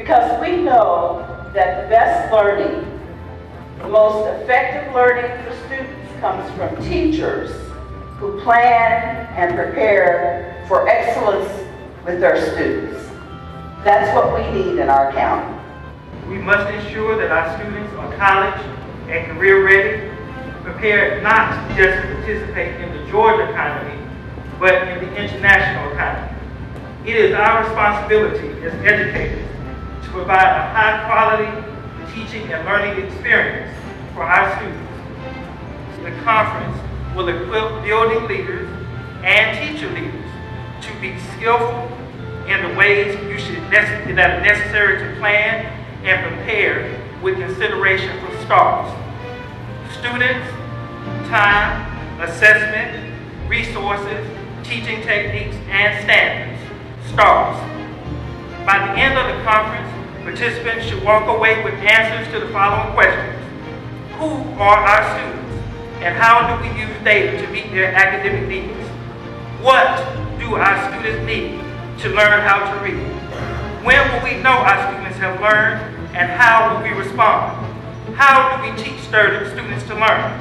Because we know that the best learning, the most effective learning for students comes from teachers who plan and prepare for excellence with their students. That's what we need in our county. We must ensure that our students are college and career ready, prepared not just to participate in the Georgia economy, but in the international economy. It is our responsibility as educators to provide a high-quality teaching and learning experience for our students. The conference will equip building leaders and teacher leaders to be skillful in the ways that are necessary to plan and prepare with consideration for STARS. Students, time, assessment, resources, teaching techniques, and standards. STARS. By the end of the conference, participants should walk away with answers to the following questions. Who are our students, and how do we use data to meet their academic needs? What do our students need to learn how to read? When will we know our students have learned, and how will we respond? How do we teach students to learn?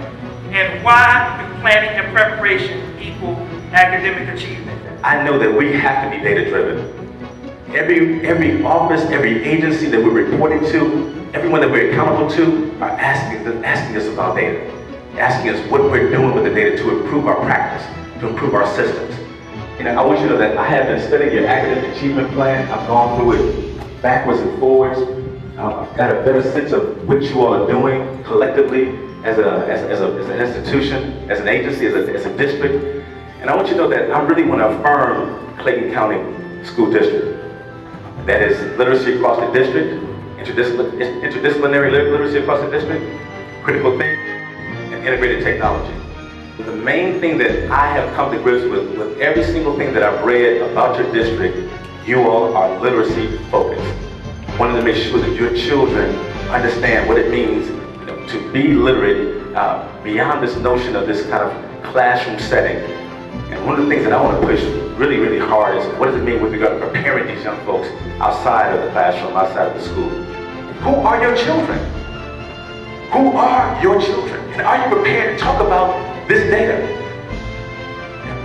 And why do planning and preparation equal academic achievement? I know that we have to be data-driven. Every office, every agency that we're reporting to, everyone that we're accountable to are asking us about data, asking us what we're doing with the data to improve our practice, to improve our systems. You know, I want you to know that I have been studying your academic achievement plan. I've gone through it backwards and forwards. I've got a better sense of what you all are doing collectively as an institution, as an agency, as a district. And I want you to know that I really want to affirm Clayton County School District. That is literacy across the district, interdisciplinary literacy across the district, critical thinking, and integrated technology. The main thing that I have come to grips with every single thing that I've read about your district, you all are literacy focused. Wanting to make sure that your children understand what it means, to be literate beyond this notion of this kind of classroom setting. And one of the things that I want to push really, really hard is what does it mean with regard to preparing these young folks outside of the classroom, outside of the school? Who are your children? Who are your children? And are you prepared to talk about this data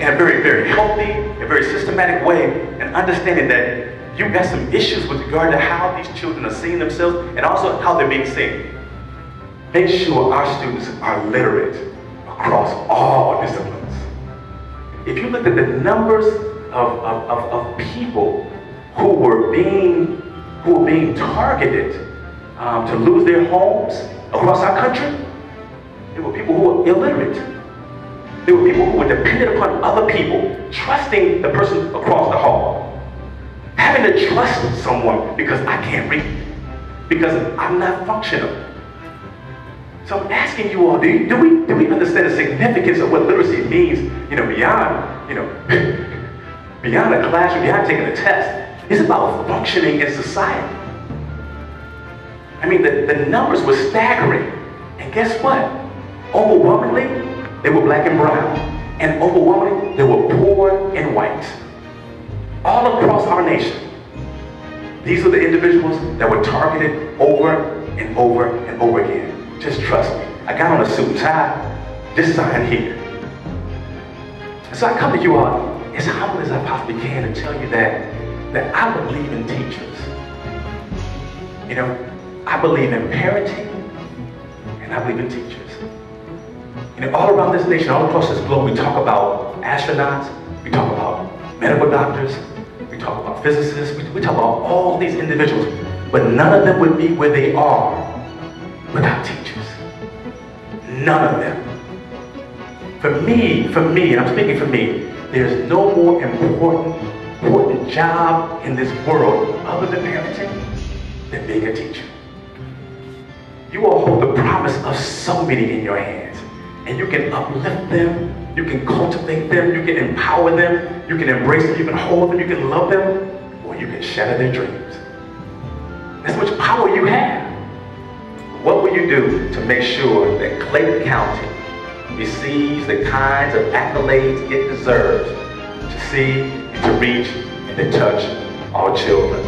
in a very, very healthy, a very systematic way, and understanding that you've got some issues with regard to how these children are seeing themselves and also how they're being seen. Make sure our students are literate across all disciplines. If you look at the numbers of people who were being targeted to lose their homes across our country, there were people who were illiterate. There were people who were dependent upon other people, trusting the person across the hall. Having to trust someone because I can't read, because I'm not functional. So I'm asking you all, do we understand the significance of what literacy means, beyond, beyond a classroom, beyond taking a test? It's about functioning in society. I mean, the numbers were staggering. And guess what? Overwhelmingly, they were black and brown. And overwhelmingly, they were poor and white. All across our nation. These are the individuals that were targeted over and over and over again. Just trust me. I got on a suit and tie, this sign here. And so I come to you all as humble as I possibly can to tell you that I believe in teachers. I believe in parenting, and I believe in teachers. All around this nation, all across this globe, we talk about astronauts, we talk about medical doctors, we talk about physicists, we talk about all these individuals, but none of them would be where they are without teachers. None of them. For me, and I'm speaking for me, there's no more important job in this world other than parenting than being a teacher. You all hold the promise of so many in your hands, and you can uplift them, you can cultivate them, you can empower them, you can embrace them, you can hold them, you can love them, or you can shatter their dreams. That's how much power you have. What will you do to make sure that Clayton County receives the kinds of accolades it deserves to see and to reach and to touch all children?